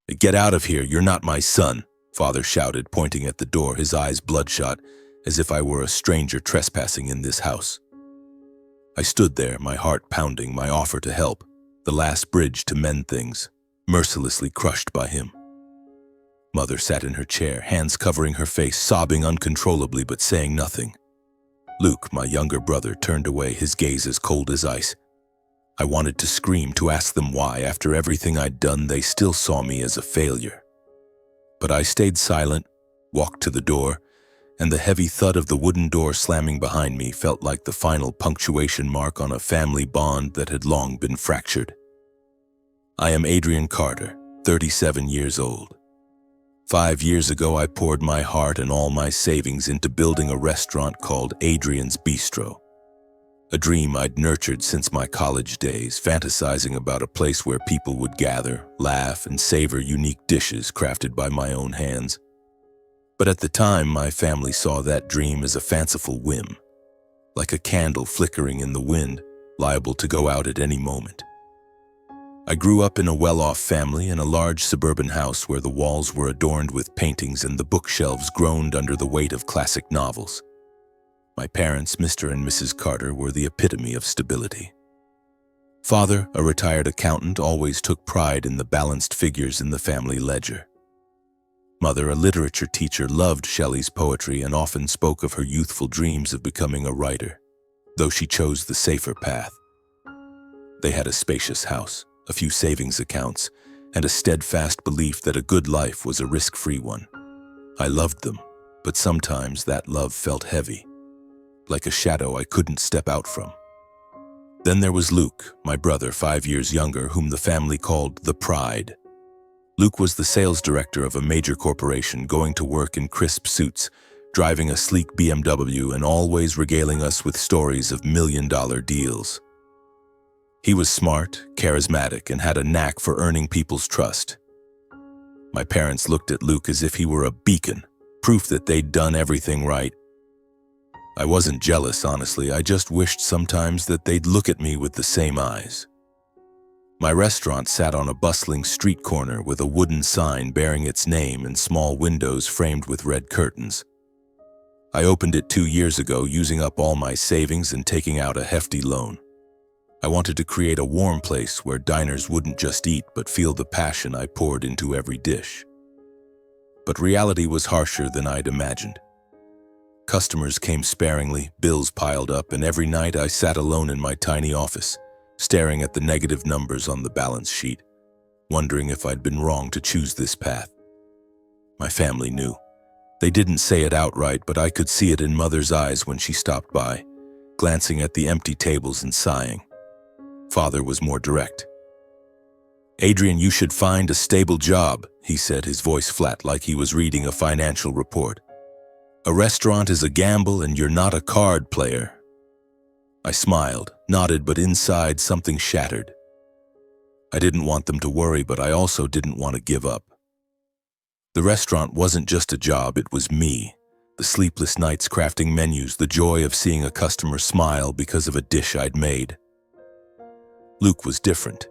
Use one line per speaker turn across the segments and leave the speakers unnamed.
"Get out of here, you're not my son," Father shouted, pointing at the door, his eyes bloodshot, as if I were a stranger trespassing in this house. I stood there, my heart pounding, my offer to help, the last bridge to mend things, mercilessly crushed by him. Mother sat in her chair, hands covering her face, sobbing uncontrollably but saying nothing. Luke, my younger brother, turned away, his gaze as cold as ice. I wanted to scream, to ask them why, after everything I'd done, they still saw me as a failure. But I stayed silent, walked to the door, and the heavy thud of the wooden door slamming behind me felt like the final punctuation mark on a family bond that had long been fractured. I am Adrian Carter, 37 years old. 5 years ago, I poured my heart and all my savings into building a restaurant called Adrian's Bistro. A dream I'd nurtured since my college days, fantasizing about a place where people would gather, laugh, and savor unique dishes crafted by my own hands. But at the time, my family saw that dream as a fanciful whim, like a candle flickering in the wind, liable to go out at any moment. I grew up in a well-off family in a large suburban house where the walls were adorned with paintings and the bookshelves groaned under the weight of classic novels. My parents, Mr. and Mrs. Carter, were the epitome of stability. Father, a retired accountant, always took pride in the balanced figures in the family ledger. Mother, a literature teacher, loved Shelley's poetry and often spoke of her youthful dreams of becoming a writer, though she chose the safer path. They had a spacious house, a few savings accounts, and a steadfast belief that a good life was a risk-free one. I loved them, but sometimes that love felt heavy, like a shadow I couldn't step out from. Then there was Luke, my brother, 5 years younger, whom the family called the Pride. Luke was the sales director of a major corporation, going to work in crisp suits, driving a sleek BMW, and always regaling us with stories of million-dollar deals. He was smart, charismatic, and had a knack for earning people's trust. My parents looked at Luke as if he were a beacon, proof that they'd done everything right. I wasn't jealous, honestly. I just wished sometimes that they'd look at me with the same eyes. My restaurant sat on a bustling street corner with a wooden sign bearing its name and small windows framed with red curtains. I opened it 2 years ago, using up all my savings and taking out a hefty loan. I wanted to create a warm place where diners wouldn't just eat but feel the passion I poured into every dish. But reality was harsher than I'd imagined. Customers came sparingly, bills piled up, and every night I sat alone in my tiny office, staring at the negative numbers on the balance sheet, wondering if I'd been wrong to choose this path. My family knew. They didn't say it outright, but I could see it in Mother's eyes when she stopped by, glancing at the empty tables and sighing. Father was more direct. "Adrian, you should find a stable job," he said, his voice flat like he was reading a financial report. "A restaurant is a gamble and you're not a card player." I smiled, nodded, but inside something shattered. I didn't want them to worry, but I also didn't want to give up. The restaurant wasn't just a job, it was me. The sleepless nights crafting menus, the joy of seeing a customer smile because of a dish I'd made. Luke was different.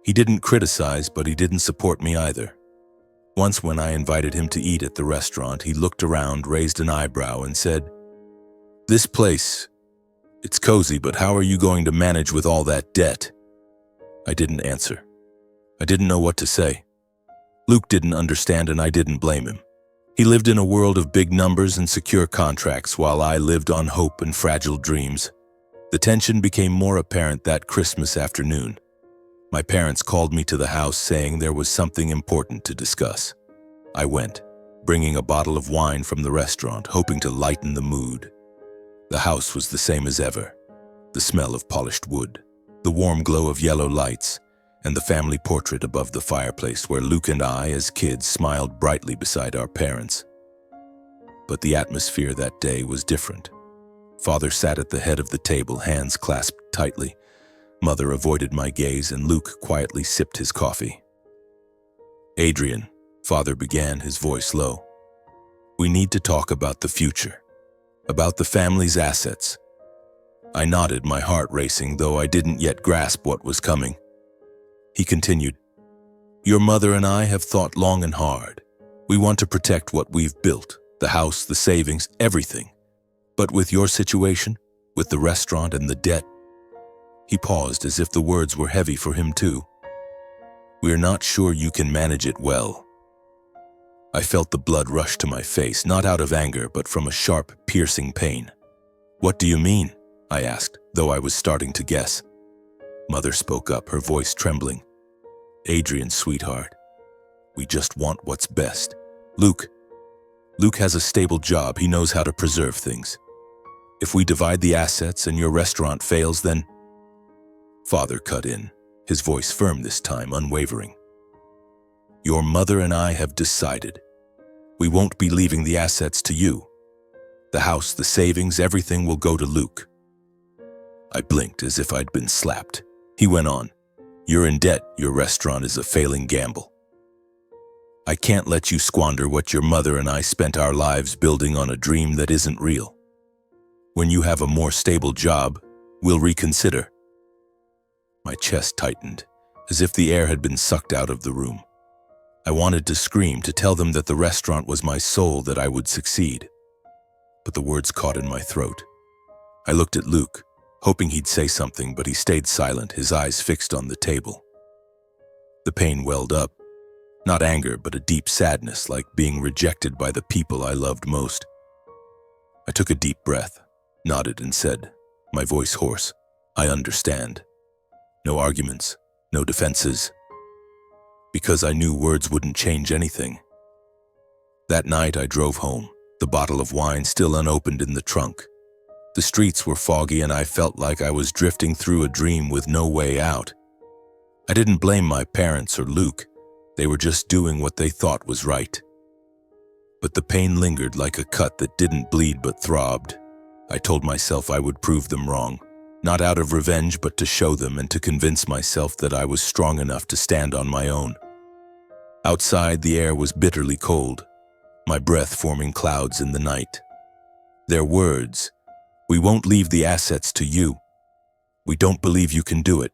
He didn't criticize, but he didn't support me either. Once when I invited him to eat at the restaurant, he looked around, raised an eyebrow, and said, "This place, it's cozy, but how are you going to manage with all that debt?" I didn't answer. I didn't know what to say. Luke didn't understand, and I didn't blame him. He lived in a world of big numbers and secure contracts, while I lived on hope and fragile dreams. The tension became more apparent that Christmas afternoon. My parents called me to the house, saying there was something important to discuss. I went, bringing a bottle of wine from the restaurant, hoping to lighten the mood. The house was the same as ever. The smell of polished wood, the warm glow of yellow lights, and the family portrait above the fireplace where Luke and I, as kids, smiled brightly beside our parents. But the atmosphere that day was different. Father sat at the head of the table, hands clasped tightly. Mother avoided my gaze, and Luke quietly sipped his coffee. "Adrian," Father began, his voice low, "we need to talk about the future, about the family's assets." I nodded, my heart racing, though I didn't yet grasp what was coming. He continued, Your mother and I have thought long and hard. We want to protect what we've built, the house, the savings, everything. But with your situation, with the restaurant and the debt," he paused as if the words were heavy for him too. "We're not sure you can manage it well." I felt the blood rush to my face, not out of anger, but from a sharp, piercing pain. "What do you mean?" I asked, though I was starting to guess. Mother spoke up, her voice trembling. "Adrian, sweetheart, we just want what's best. Luke has a stable job. He knows how to preserve things. If we divide the assets and your restaurant fails, then—" Father cut in, his voice firm this time, unwavering. "Your mother and I have decided. We won't be leaving the assets to you. The house, the savings, everything will go to Luke." I blinked as if I'd been slapped. He went on, "You're in debt. Your restaurant is a failing gamble. I can't let you squander what your mother and I spent our lives building on a dream that isn't real. When you have a more stable job, we'll reconsider." My chest tightened, as if the air had been sucked out of the room. I wanted to scream, to tell them that the restaurant was my soul, that I would succeed. But the words caught in my throat. I looked at Luke, hoping he'd say something, but he stayed silent, his eyes fixed on the table. The pain welled up, not anger, but a deep sadness, like being rejected by the people I loved most. I took a deep breath, nodded, and said, my voice hoarse, "I understand." No arguments, no defenses, because I knew words wouldn't change anything. That night I drove home, the bottle of wine still unopened in the trunk. The streets were foggy and I felt like I was drifting through a dream with no way out. I didn't blame my parents or Luke. They were just doing what they thought was right. But the pain lingered like a cut that didn't bleed but throbbed. I told myself I would prove them wrong, not out of revenge but to show them and to convince myself that I was strong enough to stand on my own. Outside, the air was bitterly cold, my breath forming clouds in the night. Their words, "We won't leave the assets to you. We don't believe you can do it,"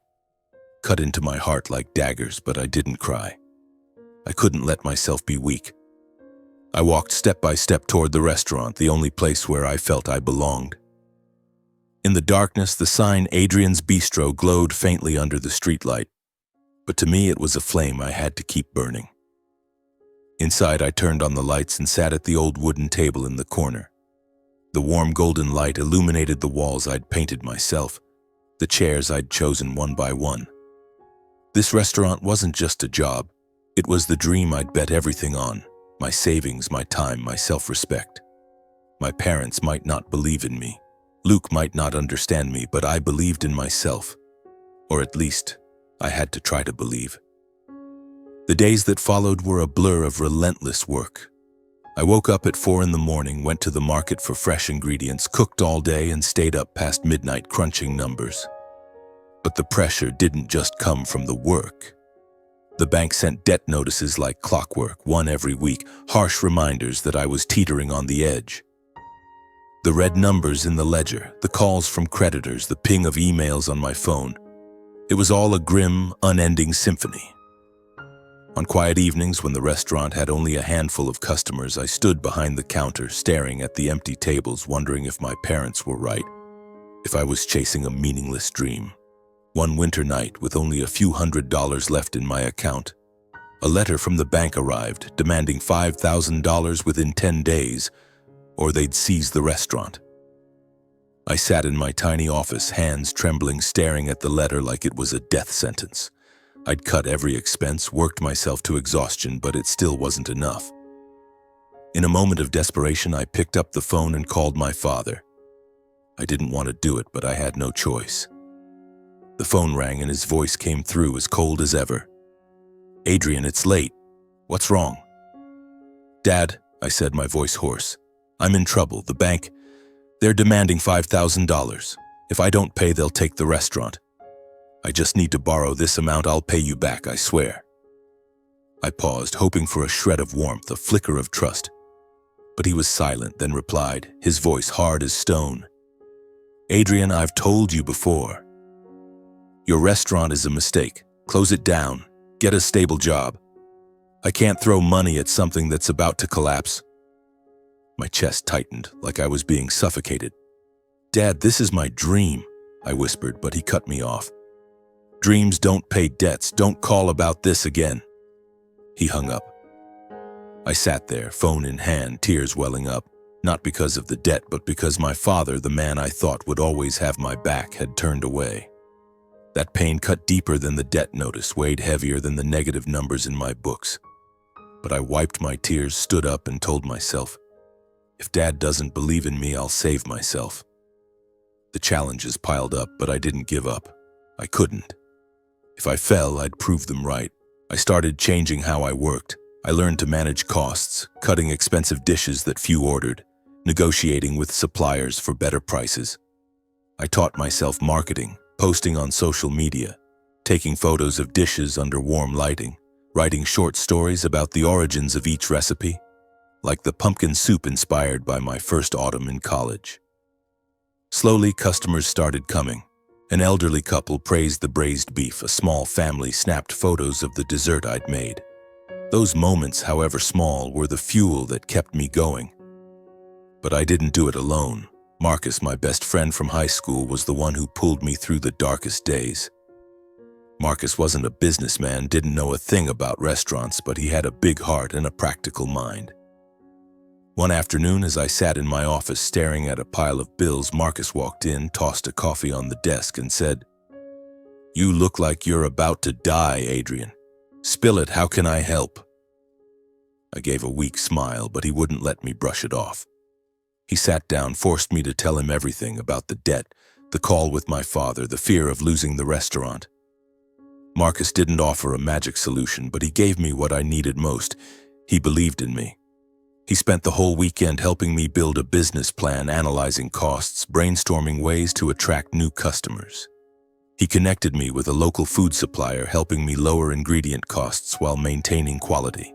cut into my heart like daggers, but I didn't cry. I couldn't let myself be weak. I walked step by step toward the restaurant, the only place where I felt I belonged. In the darkness, the sign Adrian's Bistro glowed faintly under the streetlight, but to me it was a flame I had to keep burning. Inside, I turned on the lights and sat at the old wooden table in the corner. The warm golden light illuminated the walls I'd painted myself, the chairs I'd chosen one by one. This restaurant wasn't just a job. It was the dream I'd bet everything on, my savings, my time, my self-respect. My parents might not believe in me. Luke might not understand me, but I believed in myself. Or at least, I had to try to believe. The days that followed were a blur of relentless work. I woke up at 4 a.m, went to the market for fresh ingredients, cooked all day, and stayed up past midnight crunching numbers. But the pressure didn't just come from the work. The bank sent debt notices like clockwork, one every week, harsh reminders that I was teetering on the edge. The red numbers in the ledger, the calls from creditors, the ping of emails on my phone. It was all a grim, unending symphony. On quiet evenings, when the restaurant had only a handful of customers, I stood behind the counter, staring at the empty tables, wondering if my parents were right, if I was chasing a meaningless dream. One winter night, with only a few $100s left in my account, a letter from the bank arrived, demanding $5,000 within 10 days, or they'd seize the restaurant. I sat in my tiny office, hands trembling, staring at the letter like it was a death sentence. I'd cut every expense, worked myself to exhaustion, but it still wasn't enough. In a moment of desperation, I picked up the phone and called my father. I didn't want to do it, but I had no choice. The phone rang and his voice came through as cold as ever. "Adrian, it's late. What's wrong?" "Dad," I said, my voice hoarse, "I'm in trouble. The bank, they're demanding $5,000. If I don't pay, they'll take the restaurant. I just need to borrow this amount. I'll pay you back, I swear." I paused, hoping for a shred of warmth, a flicker of trust. But he was silent, then replied, his voice hard as stone. "Adrian, I've told you before. Your restaurant is a mistake. Close it down. Get a stable job. I can't throw money at something that's about to collapse. My chest tightened, like I was being suffocated. Dad, this is my dream, I whispered, but he cut me off. Dreams don't pay debts. Don't call about this again. He hung up. I sat there, phone in hand, tears welling up, not because of the debt, but because my father, the man I thought would always have my back, had turned away. That pain cut deeper than the debt notice, weighed heavier than the negative numbers in my books. But I wiped my tears, stood up, and told myself, if Dad doesn't believe in me, I'll save myself. The challenges piled up, but I didn't give up. I couldn't. If I fell, I'd prove them right. I started changing how I worked. I learned to manage costs, cutting expensive dishes that few ordered, negotiating with suppliers for better prices. I taught myself marketing, posting on social media, taking photos of dishes under warm lighting, writing short stories about the origins of each recipe, like the pumpkin soup inspired by my first autumn in college. Slowly, customers started coming. An elderly couple praised the braised beef. A small family snapped photos of the dessert I'd made. Those moments, however small, were the fuel that kept me going. But I didn't do it alone. Marcus, my best friend from high school, was the one who pulled me through the darkest days. Marcus wasn't a businessman, didn't know a thing about restaurants, but he had a big heart and a practical mind. One afternoon, as I sat in my office staring at a pile of bills, Marcus walked in, tossed a coffee on the desk, and said, "You look like you're about to die, Adrian. Spill it, how can I help?" I gave a weak smile, but he wouldn't let me brush it off. He sat down, forced me to tell him everything about the debt, the call with my father, the fear of losing the restaurant. Marcus didn't offer a magic solution, but he gave me what I needed most. He believed in me. He spent the whole weekend helping me build a business plan, analyzing costs, brainstorming ways to attract new customers. He connected me with a local food supplier, helping me lower ingredient costs while maintaining quality.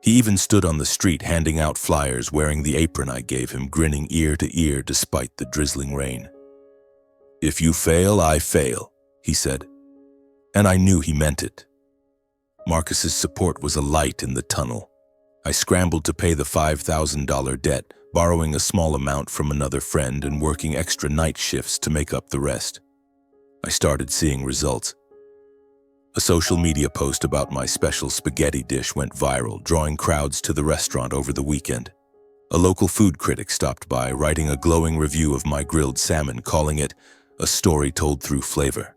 He even stood on the street handing out flyers, wearing the apron I gave him, grinning ear to ear despite the drizzling rain. "If you fail, I fail," he said. And I knew he meant it. Marcus's support was a light in the tunnel. I scrambled to pay the $5,000 debt, borrowing a small amount from another friend and working extra night shifts to make up the rest. I started seeing results. A social media post about my special spaghetti dish went viral, drawing crowds to the restaurant over the weekend. A local food critic stopped by, writing a glowing review of my grilled salmon, calling it a story told through flavor.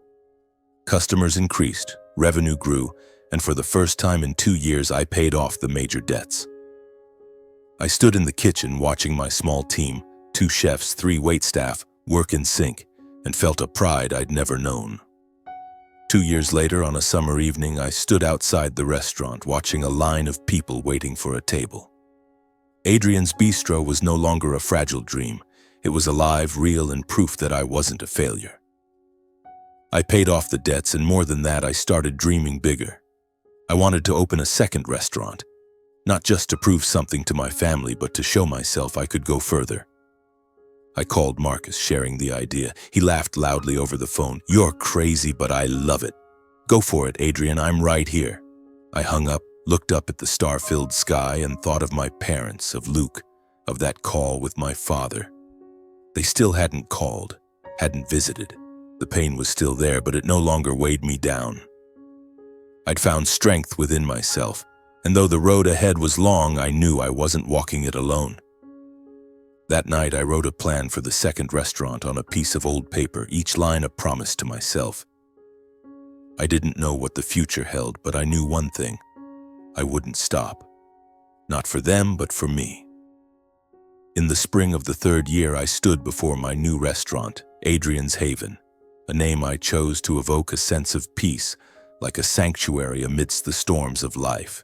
Customers increased, revenue grew, and for the first time in 2 years, I paid off the major debts. I stood in the kitchen watching my small team, 2 chefs, 3 waitstaff, work in sync, and felt a pride I'd never known. 2 years later, on a summer evening, I stood outside the restaurant watching a line of people waiting for a table. Adrian's Bistro was no longer a fragile dream. It was alive, real, and proof that I wasn't a failure. I paid off the debts, and more than that, I started dreaming bigger. I wanted to open a second restaurant, not just to prove something to my family, but to show myself I could go further. I called Marcus, sharing the idea. He laughed loudly over the phone. "You're crazy, but I love it. Go for it, Adrian, I'm right here." I hung up, looked up at the star-filled sky, and thought of my parents, of Luke, of that call with my father. They still hadn't called, hadn't visited. The pain was still there, but it no longer weighed me down. I'd found strength within myself, and though the road ahead was long, I knew I wasn't walking it alone. That night, I wrote a plan for the second restaurant on a piece of old paper, each line a promise to myself. I didn't know what the future held, but I knew one thing: I wouldn't stop. Not for them, but for me. In the spring of the 3rd year, I stood before my new restaurant, Adrian's Haven, a name I chose to evoke a sense of peace, like a sanctuary amidst the storms of life.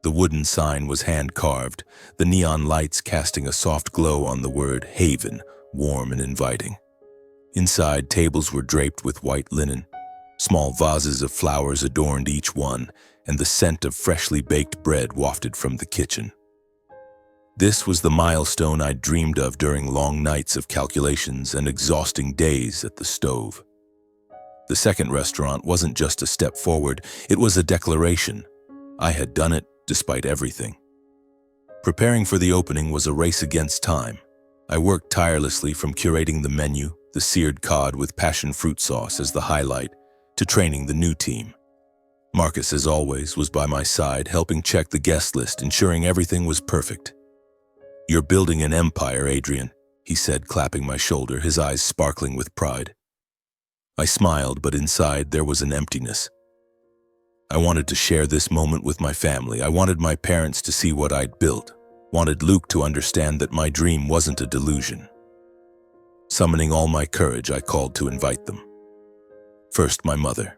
The wooden sign was hand-carved, the neon lights casting a soft glow on the word Haven, warm and inviting. Inside, tables were draped with white linen. Small vases of flowers adorned each one, and the scent of freshly baked bread wafted from the kitchen. This was the milestone I'd dreamed of during long nights of calculations and exhausting days at the stove. The second restaurant wasn't just a step forward, it was a declaration. I had done it, despite everything. Preparing for the opening was a race against time. I worked tirelessly from curating the menu, the seared cod with passion fruit sauce as the highlight, to training the new team. Marcus, as always, was by my side, helping check the guest list, ensuring everything was perfect. "You're building an empire, Adrian," he said, clapping my shoulder, his eyes sparkling with pride. I smiled, but inside there was an emptiness. I wanted to share this moment with my family. I wanted my parents to see what I'd built, wanted Luke to understand that my dream wasn't a delusion. Summoning all my courage, I called to invite them. First, my mother.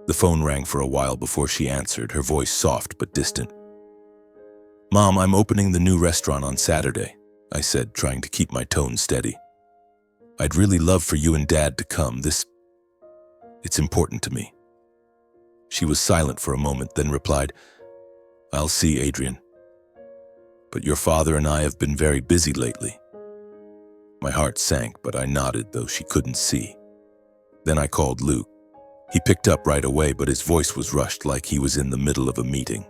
The phone rang for a while before she answered, her voice soft but distant. "Mom, I'm opening the new restaurant on Saturday," I said, trying to keep my tone steady. "I'd really love for you and Dad to come. It's important to me." She was silent for a moment, then replied, "I'll see, Adrian. But your father and I have been very busy lately." My heart sank, but I nodded, though she couldn't see. Then I called Luke. He picked up right away, but his voice was rushed like he was in the middle of a meeting.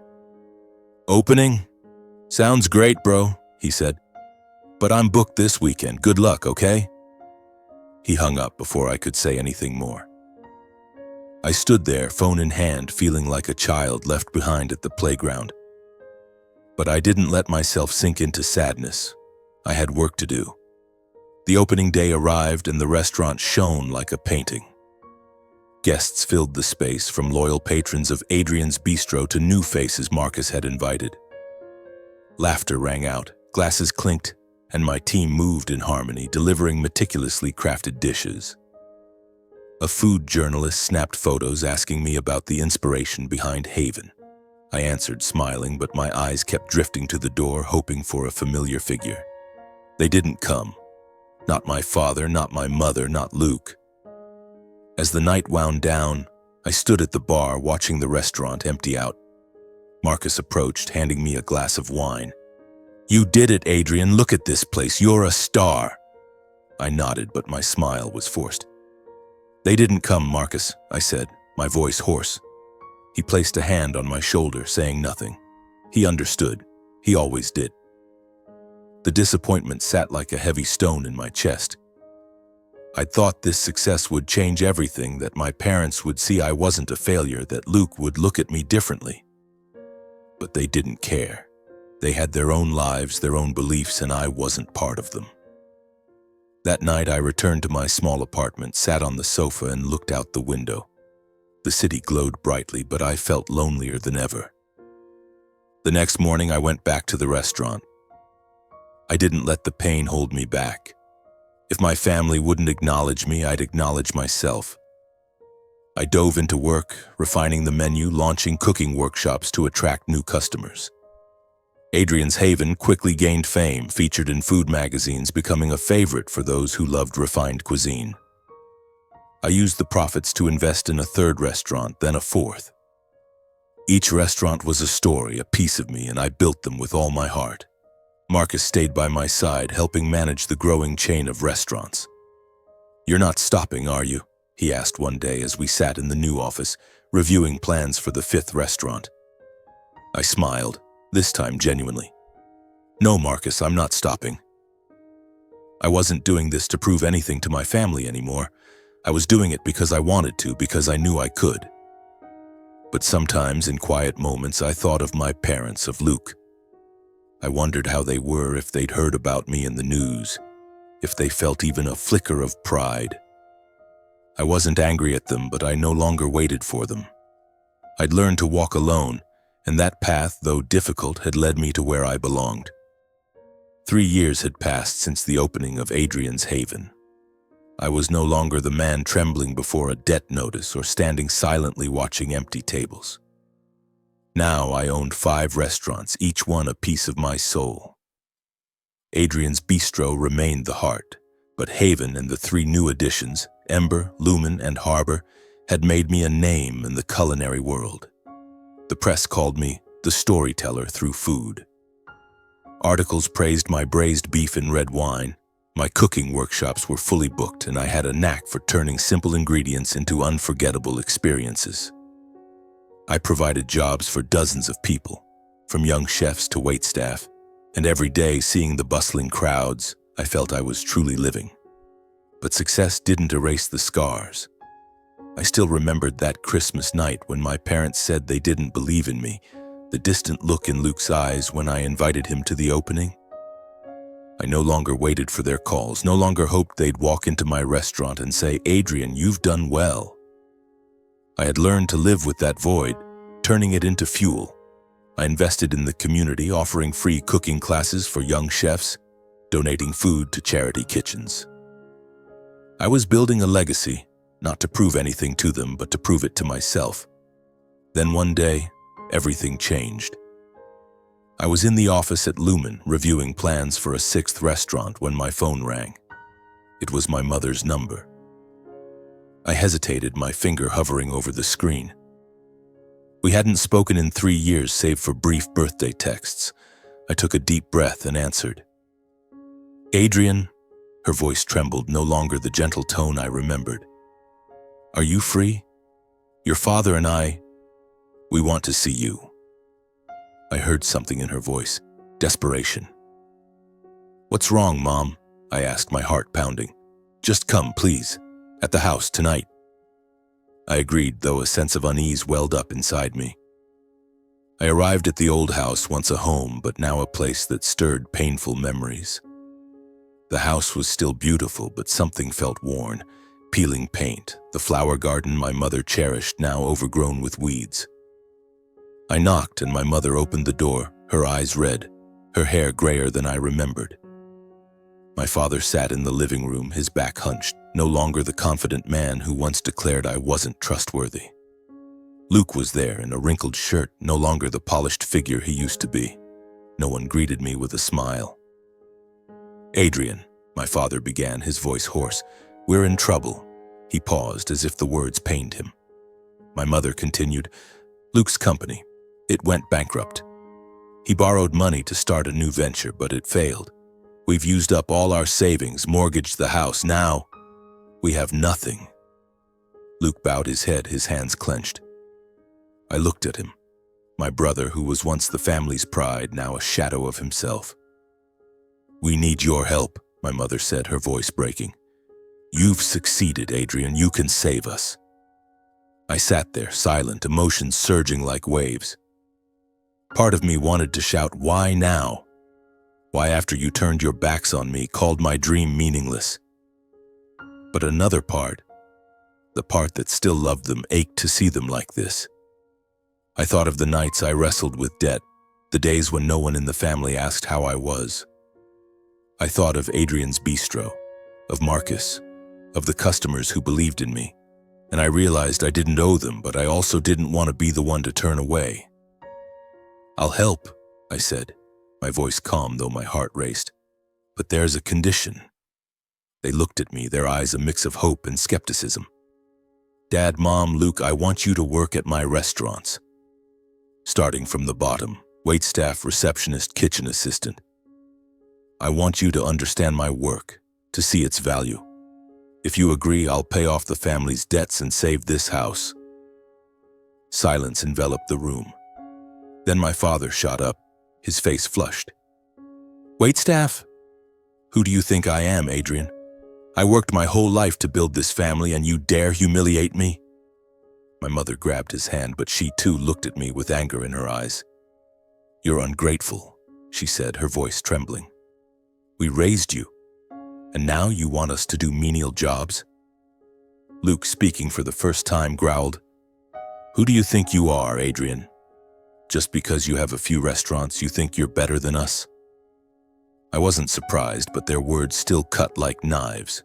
"Opening? Sounds great, bro," he said. "But I'm booked this weekend. Good luck, okay?" He hung up before I could say anything more. I stood there, phone in hand, feeling like a child left behind at the playground. But I didn't let myself sink into sadness. I had work to do. The opening day arrived and the restaurant shone like a painting. Guests filled the space, from loyal patrons of Adrian's Bistro to new faces Marcus had invited. Laughter rang out, glasses clinked, and my team moved in harmony, delivering meticulously crafted dishes. A food journalist snapped photos asking me about the inspiration behind Haven. I answered, smiling, but my eyes kept drifting to the door, hoping for a familiar figure. They didn't come. Not my father, not my mother, not Luke. As the night wound down, I stood at the bar watching the restaurant empty out. Marcus approached, handing me a glass of wine. "You did it, Adrian. Look at this place. You're a star." I nodded, but my smile was forced. "They didn't come, Marcus," I said, my voice hoarse. He placed a hand on my shoulder, saying nothing. He understood. He always did. The disappointment sat like a heavy stone in my chest. I'd thought this success would change everything, that my parents would see I wasn't a failure, that Luke would look at me differently. But they didn't care. They had their own lives, their own beliefs, and I wasn't part of them. That night I returned to my small apartment, sat on the sofa, and looked out the window. The city glowed brightly, but I felt lonelier than ever. The next morning I went back to the restaurant. I didn't let the pain hold me back. If my family wouldn't acknowledge me, I'd acknowledge myself. I dove into work, refining the menu, launching cooking workshops to attract new customers. Adrian's Haven quickly gained fame, featured in food magazines, becoming a favorite for those who loved refined cuisine. I used the profits to invest in a third restaurant, then a fourth. Each restaurant was a story, a piece of me, and I built them with all my heart. Marcus stayed by my side, helping manage the growing chain of restaurants. "You're not stopping, are you?" he asked one day as we sat in the new office, reviewing plans for the fifth restaurant. I smiled, this time genuinely. "No, Marcus, I'm not stopping." I wasn't doing this to prove anything to my family anymore. I was doing it because I wanted to, because I knew I could. But sometimes, in quiet moments, I thought of my parents, of Luke. I wondered how they were, if they'd heard about me in the news, if they felt even a flicker of pride. I wasn't angry at them, but I no longer waited for them. I'd learned to walk alone, and that path, though difficult, had led me to where I belonged. 3 years had passed since the opening of Adrian's Haven. I was no longer the man trembling before a debt notice or standing silently watching empty tables. Now I owned 5 restaurants, each one a piece of my soul. Adrian's Bistro remained the heart, but Haven and the 3 new additions, Ember, Lumen, and Harbor, had made me a name in the culinary world. The press called me the storyteller through food. Articles praised my braised beef and red wine. My cooking workshops were fully booked, and I had a knack for turning simple ingredients into unforgettable experiences. I provided jobs for dozens of people, from young chefs to waitstaff, and every day seeing the bustling crowds, I felt I was truly living. But success didn't erase the scars. I still remembered that Christmas night when my parents said they didn't believe in me, the distant look in Luke's eyes when I invited him to the opening. I no longer waited for their calls, no longer hoped they'd walk into my restaurant and say, "Adrian, you've done well." I had learned to live with that void, turning it into fuel. I invested in the community, offering free cooking classes for young chefs, donating food to charity kitchens. I was building a legacy, not to prove anything to them, but to prove it to myself. Then one day, everything changed. I was in the office at Lumen, reviewing plans for a 6th restaurant when my phone rang. It was my mother's number. I hesitated, my finger hovering over the screen. We hadn't spoken in 3 years, save for brief birthday texts. I took a deep breath and answered. "Adrian," her voice trembled, no longer the gentle tone I remembered. "Are you free? Your father and we want to see you." I heard something in her voice, desperation. "What's wrong, Mom?" I asked, my heart pounding. "Just come, please. At the house tonight." I agreed, though a sense of unease welled up inside me. I arrived at the old house, once a home, but now a place that stirred painful memories. The house was still beautiful, but something felt worn. Peeling paint, the flower garden my mother cherished, now overgrown with weeds. I knocked and my mother opened the door, her eyes red, her hair grayer than I remembered. My father sat in the living room, his back hunched, no longer the confident man who once declared I wasn't trustworthy. Luke was there in a wrinkled shirt, no longer the polished figure he used to be. No one greeted me with a smile. "Adrian," my father began, his voice hoarse, "we're in trouble." He paused as if the words pained him. My mother continued, "Luke's company, it went bankrupt. He borrowed money to start a new venture, but it failed. We've used up all our savings, mortgaged the house. Now, we have nothing." Luke bowed his head, his hands clenched. I looked at him, my brother who was once the family's pride, now a shadow of himself. "We need your help," my mother said, her voice breaking. "You've succeeded, Adrian. You can save us." I sat there, silent, emotions surging like waves. Part of me wanted to shout, "Why now? Why, after you turned your backs on me, called my dream meaningless?" But another part, the part that still loved them, ached to see them like this. I thought of the nights I wrestled with debt, the days when no one in the family asked how I was. I thought of Adrian's bistro, of Marcus, of the customers who believed in me, and I realized I didn't owe them, but I also didn't want to be the one to turn away. "I'll help," I said, my voice calm though my heart raced. "But there's a condition." They looked at me, their eyes a mix of hope and skepticism. "Dad, Mom, Luke, I want you to work at my restaurants." Starting from the bottom, waitstaff, receptionist, kitchen assistant. "I want you to understand my work, to see its value. If you agree, I'll pay off the family's debts and save this house." Silence enveloped the room. Then my father shot up, his face flushed. "Waitstaff? Who do you think I am, Adrian? I worked my whole life to build this family, and you dare humiliate me?" My mother grabbed his hand, but she too looked at me with anger in her eyes. "You're ungrateful," she said, her voice trembling. "We raised you, and now you want us to do menial jobs?" Luke, speaking for the first time, growled, "Who do you think you are, Adrian? Just because you have a few restaurants, you think you're better than us?" I wasn't surprised, but their words still cut like knives.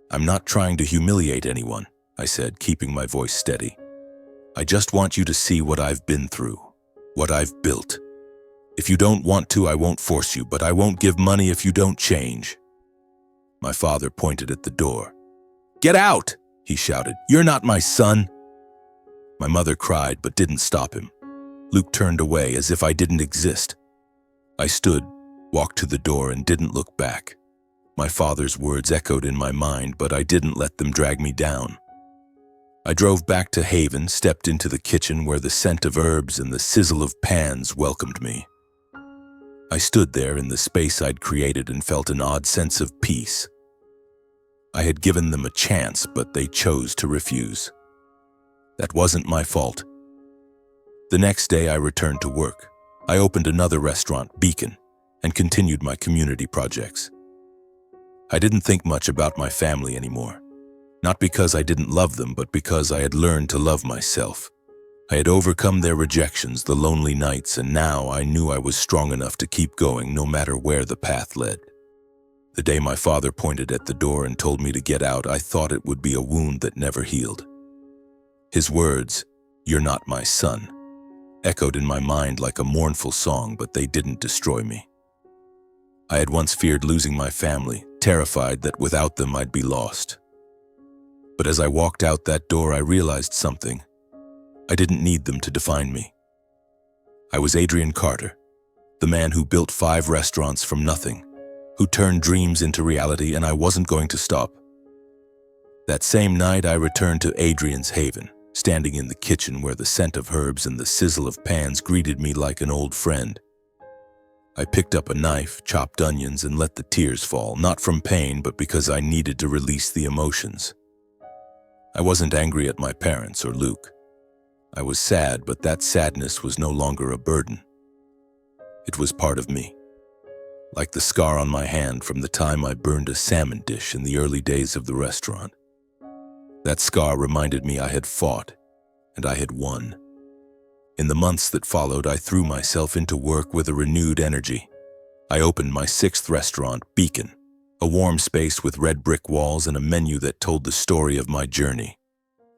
"I'm not trying to humiliate anyone," I said, keeping my voice steady. "I just want you to see what I've been through, what I've built. If you don't want to, I won't force you, but I won't give money if you don't change." My father pointed at the door. "Get out!" he shouted. "You're not my son." My mother cried, but didn't stop him. Luke turned away as if I didn't exist. I stood, walked to the door, and didn't look back. My father's words echoed in my mind, but I didn't let them drag me down. I drove back to Haven, stepped into the kitchen where the scent of herbs and the sizzle of pans welcomed me. I stood there in the space I'd created and felt an odd sense of peace. I had given them a chance, but they chose to refuse. That wasn't my fault. The next day I returned to work. I opened another restaurant, Beacon, and continued my community projects. I didn't think much about my family anymore. Not because I didn't love them, but because I had learned to love myself. I had overcome their rejections, the lonely nights, and now I knew I was strong enough to keep going no matter where the path led. The day my father pointed at the door and told me to get out, I thought it would be a wound that never healed. His words, "You're not my son," echoed in my mind like a mournful song, but they didn't destroy me. I had once feared losing my family, terrified that without them I'd be lost. But as I walked out that door, I realized something. I didn't need them to define me. I was Adrian Carter, the man who built 5 restaurants from nothing, who turned dreams into reality, and I wasn't going to stop. That same night, I returned to Adrian's Haven, standing in the kitchen where the scent of herbs and the sizzle of pans greeted me like an old friend. I picked up a knife, chopped onions, and let the tears fall, not from pain, but because I needed to release the emotions. I wasn't angry at my parents or Luke. I was sad, but that sadness was no longer a burden. It was part of me, like the scar on my hand from the time I burned a salmon dish in the early days of the restaurant. That scar reminded me I had fought, and I had won. In the months that followed, I threw myself into work with a renewed energy. I opened my 6th restaurant, Beacon, a warm space with red brick walls and a menu that told the story of my journey.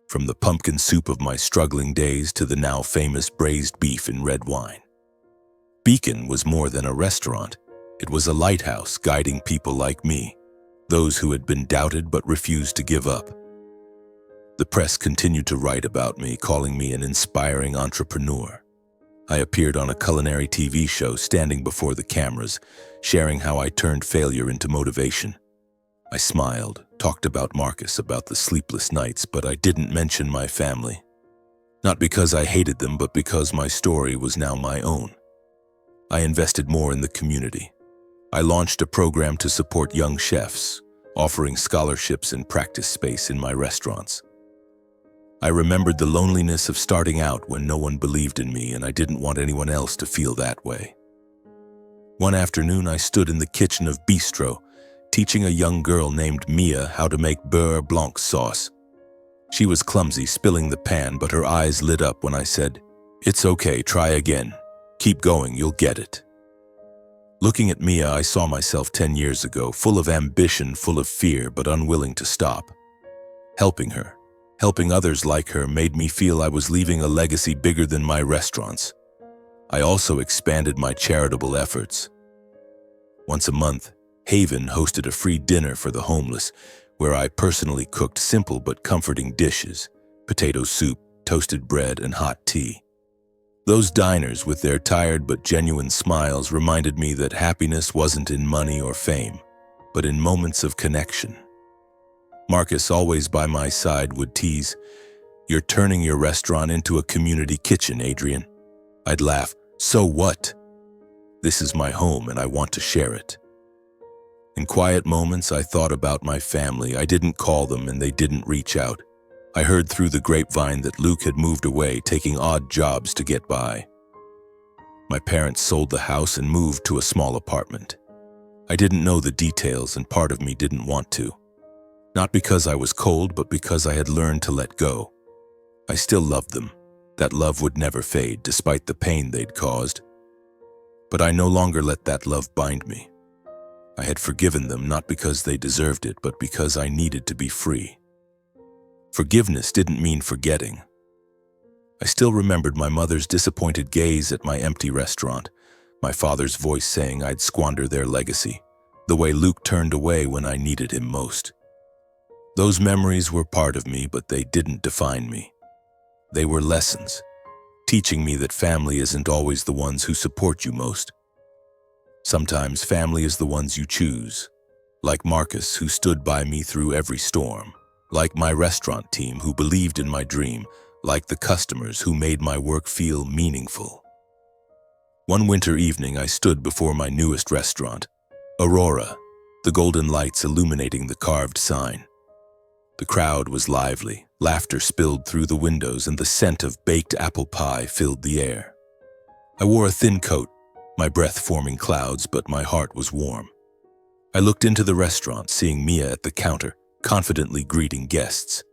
From the pumpkin soup of my struggling days to the now famous braised beef in red wine. Beacon was more than a restaurant. It was a lighthouse guiding people like me, those who had been doubted but refused to give up. The press continued to write about me, calling me an inspiring entrepreneur. I appeared on a culinary TV show, standing before the cameras, sharing how I turned failure into motivation. I smiled, talked about Marcus, about the sleepless nights, but I didn't mention my family. Not because I hated them, but because my story was now my own. I invested more in the community. I launched a program to support young chefs, offering scholarships and practice space in my restaurants. I remembered the loneliness of starting out when no one believed in me, and I didn't want anyone else to feel that way. One afternoon, I stood in the kitchen of Bistro, teaching a young girl named Mia how to make beurre blanc sauce. She was clumsy, spilling the pan, but her eyes lit up when I said, "It's okay, try again. Keep going, you'll get it." Looking at Mia, I saw myself 10 years ago, full of ambition, full of fear, but unwilling to stop. Helping her, helping others like her, made me feel I was leaving a legacy bigger than my restaurants. I also expanded my charitable efforts. Once a month, Haven hosted a free dinner for the homeless, where I personally cooked simple but comforting dishes: potato soup, toasted bread, and hot tea. Those diners, with their tired but genuine smiles, reminded me that happiness wasn't in money or fame, but in moments of connection. Marcus, always by my side, would tease, "You're turning your restaurant into a community kitchen, Adrian." I'd laugh, "So what? This is my home and I want to share it." In quiet moments, I thought about my family. I didn't call them and they didn't reach out. I heard through the grapevine that Luke had moved away, taking odd jobs to get by. My parents sold the house and moved to a small apartment. I didn't know the details, and part of me didn't want to. Not because I was cold, but because I had learned to let go. I still loved them. That love would never fade, despite the pain they'd caused. But I no longer let that love bind me. I had forgiven them, not because they deserved it, but because I needed to be free. Forgiveness didn't mean forgetting. I still remembered my mother's disappointed gaze at my empty restaurant, my father's voice saying I'd squander their legacy, the way Luke turned away when I needed him most. Those memories were part of me, but they didn't define me. They were lessons, teaching me that family isn't always the ones who support you most. Sometimes family is the ones you choose, like Marcus, who stood by me through every storm. like my restaurant team who believed in my dream, like the customers who made my work feel meaningful. One winter evening, I stood before my newest restaurant, Aurora, the golden lights illuminating the carved sign. The crowd was lively, laughter spilled through the windows, and the scent of baked apple pie filled the air. I wore a thin coat, my breath forming clouds, but my heart was warm. I looked into the restaurant, seeing Mia at the counter, confidently greeting guests.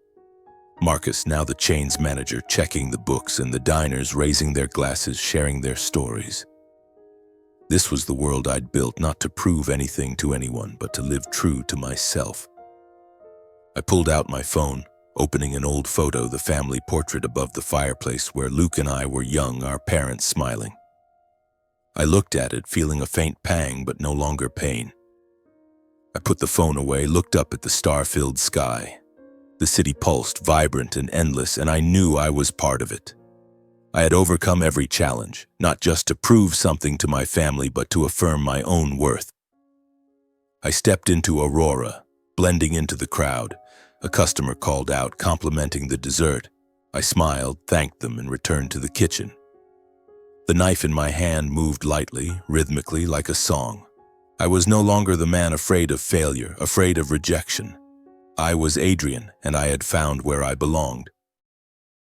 Marcus, now the chain's manager, checking the books, and the diners raising their glasses, sharing their stories. This was the world I'd built, not to prove anything to anyone, but to live true to myself. I pulled out my phone, opening an old photo, the family portrait above the fireplace where Luke and I were young, our parents smiling. I looked at it, feeling a faint pang, but no longer pain. I put the phone away, looked up at the star-filled sky. The city pulsed, vibrant and endless, and I knew I was part of it. I had overcome every challenge, not just to prove something to my family, but to affirm my own worth. I stepped into Aurora, blending into the crowd. A customer called out, complimenting the dessert. I smiled, thanked them, and returned to the kitchen. The knife in my hand moved lightly, rhythmically, like a song. I was no longer the man afraid of failure, afraid of rejection. I was Adrian, and I had found where I belonged.